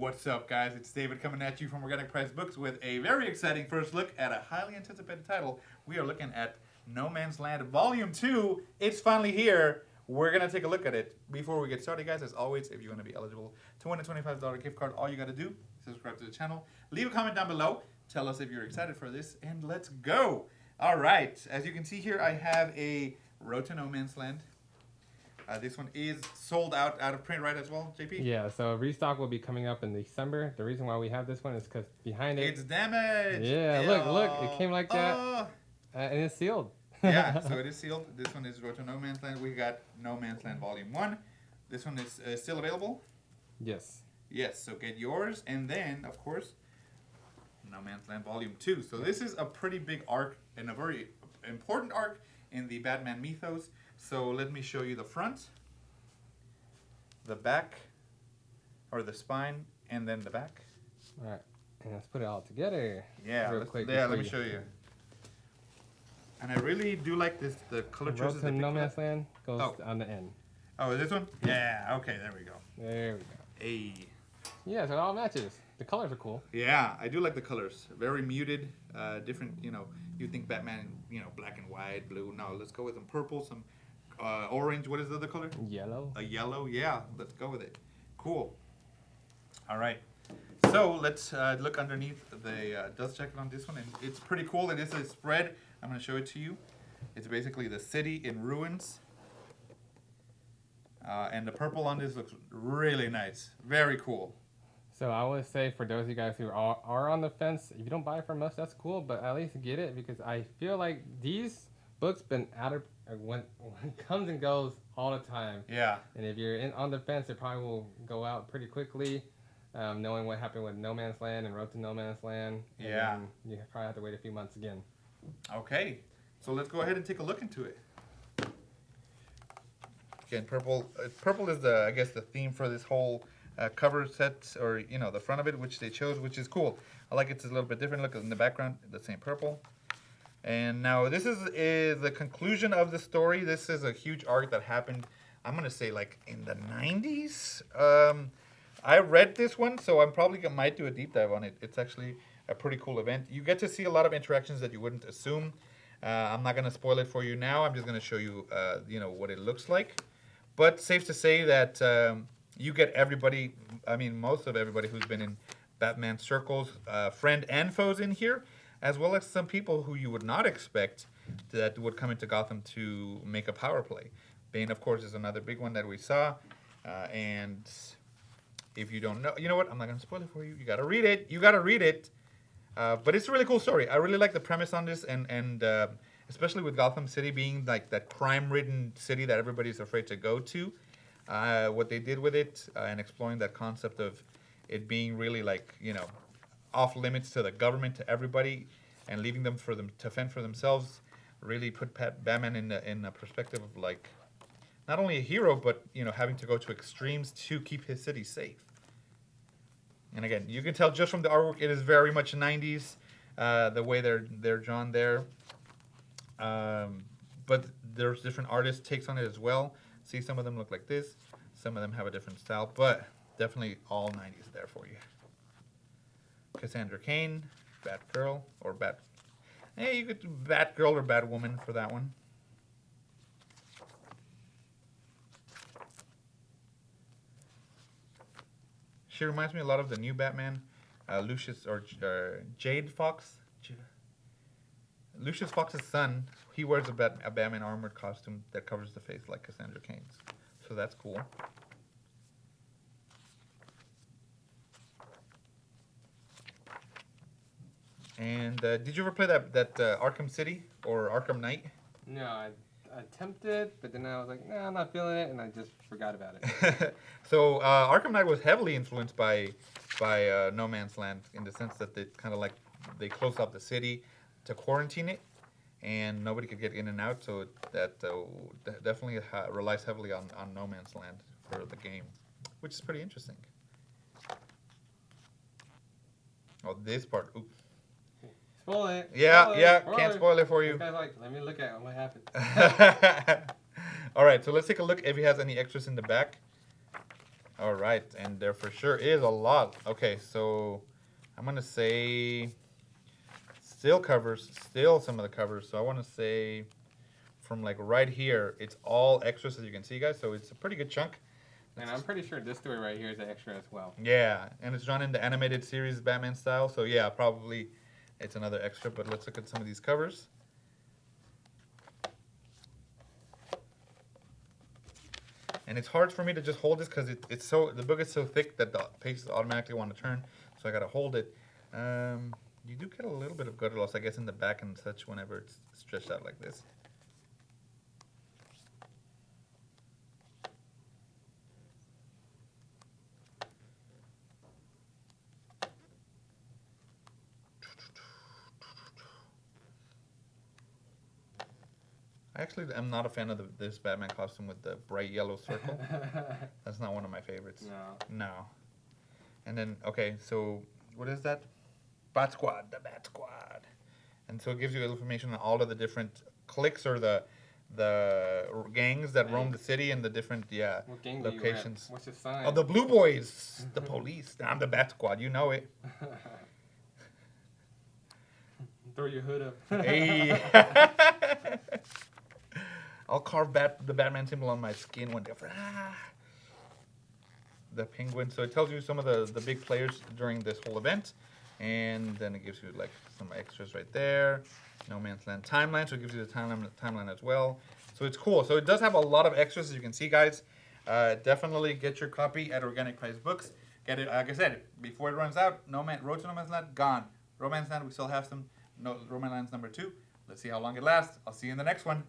What's up, guys? It's David coming at you from Organic Price Books with a very exciting first look at a highly anticipated title. We are looking at No Man's Land Volume 2. It's finally here. We're going to take a look at it. Before we get started, guys, as always, if you want to be eligible to win a $25 gift card, all you got to do is subscribe to the channel. Leave a comment down below. Tell us if you're excited for this, and let's go. All right. As you can see here, I have a Road to No Man's Land. This one is sold out of print, right, as well, JP? Yeah, so restock will be coming up in December. The reason why we have this one is because behind it... It's damaged! Yeah, look, it came like that, and it's sealed. Yeah, so it is sealed. This one is Road to No Man's Land. We got No Man's Land Volume 1. This one is still available? Yes. Yes, so get yours. And then, of course, No Man's Land Volume 2. So this is a pretty big arc and a very important arc in the Batman mythos. So let me show you the front, the back, or the spine, and then the back. All right, and let's put it all together. Yeah, real quick. Yeah, let me show you. And I really do like this. The color choices. Road to No Man's Land goes on the end. Oh, is this one? Yeah. Okay, there we go. There we go. Hey. Yeah, so it all matches. The colors are cool. Yeah, I do like the colors. Very muted, different. You know, you think Batman, black and white, blue. No, let's go with some purple, some orange. What is the other color? Yellow. A yellow. Yeah, let's go with it. Cool. All right. So let's look underneath the dust jacket on this one, and it's pretty cool. It is a spread. I'm going to show it to you. It's basically the city in ruins. And the purple on this looks really nice. Very cool. So I would say for those of you guys who are on the fence, if you don't buy it from us, that's cool, but at least get it, because I feel like these books been out of when comes and goes all the time. Yeah. And if you're on the fence, it probably will go out pretty quickly, knowing what happened with No Man's Land and Road to No Man's Land. Yeah. And you probably have to wait a few months again. Okay. So let's go ahead and take a look into it. Again, purple. Purple is I guess the theme for this whole cover set, or the front of it, which they chose, which is cool. I like it's a little bit different. Look in the background, the same purple. And now this is the conclusion of the story. This is a huge arc that happened, I'm gonna say, like in the 90s. I read this one, so I'm probably might do a deep dive on it. It's actually a pretty cool event. You get to see a lot of interactions that you wouldn't assume. I'm not gonna spoil it for you now. I'm just gonna show you, what it looks like. But safe to say that you get everybody. I mean, most of everybody who's been in Batman circles, friend and foes in here, as well as some people who you would not expect that would come into Gotham to make a power play. Bane, of course, is another big one that we saw. And if you don't know, you know what? I'm not going to spoil it for you. You got to read it. You got to read it. But it's a really cool story. I really like the premise on this, and especially with Gotham City being like that crime-ridden city that everybody's afraid to go to. What they did with it and exploring that concept of it being really like, off limits to the government, to everybody, and leaving them to fend for themselves, really put Batman in a perspective of like not only a hero, but having to go to extremes to keep his city safe. And again, you can tell just from the artwork, it is very much 90s, the way they're drawn there. But there's different artist takes on it as well. See, some of them look like this, some of them have a different style, but definitely all 90s there for you. Cassandra Cain, Batgirl, or Hey, you could do Batgirl or Batwoman for that one. She reminds me a lot of the new Batman, Lucius or Jade Fox. Lucius Fox's son. He wears a Batman armored costume that covers the face like Cassandra Cain's, so that's cool. And did you ever play that Arkham City or Arkham Knight? No, I attempted, but then I was like, nah, I'm not feeling it, and I just forgot about it. So Arkham Knight was heavily influenced by No Man's Land, in the sense that they closed off the city to quarantine it, and nobody could get in and out. So that definitely relies heavily on No Man's Land for the game, which is pretty interesting. Oh, this part. Oops. Spoil it. Yeah, can't spoil it for you. This guy's like, let me look at what happened. All right, so let's take a look if he has any extras in the back. All right, and there for sure is a lot. Okay, so I'm gonna say still some of the covers. So I want to say from like right here, it's all extras as you can see, guys. So it's a pretty good chunk. And I'm pretty sure this story right here is an extra as well. Yeah, and it's run in the animated series Batman style. So yeah, probably it's another extra. But let's look at some of these covers. And it's hard for me to just hold this because the book is so thick that the pages automatically want to turn. So I gotta hold it. You do get a little bit of gutter loss, I guess, in the back and such whenever it's stretched out like this. Actually, I'm not a fan of this Batman costume with the bright yellow circle. That's not one of my favorites. No. And then, okay, so what is that? Bat Squad, the Bat Squad. And so it gives you information on all of the different cliques or the gangs that roam the city and the different, what gang locations. What's your sign? Oh, the Blue Boys, the police. I'm the Bat Squad, you know it. Throw your hood up. Hey. I'll carve the Batman symbol on my skin one day. The penguin. So it tells you some of the big players during this whole event. And then it gives you like some extras right there. No Man's Land timeline. So it gives you the timeline as well. So it's cool. So it does have a lot of extras, as you can see, guys. Definitely get your copy at Organic Price Books. Get it, like I said, before it runs out. Road to No Man's Land, gone. Romance Land, we still have some. No, Romance Land's number 2. Let's see how long it lasts. I'll see you in the next one.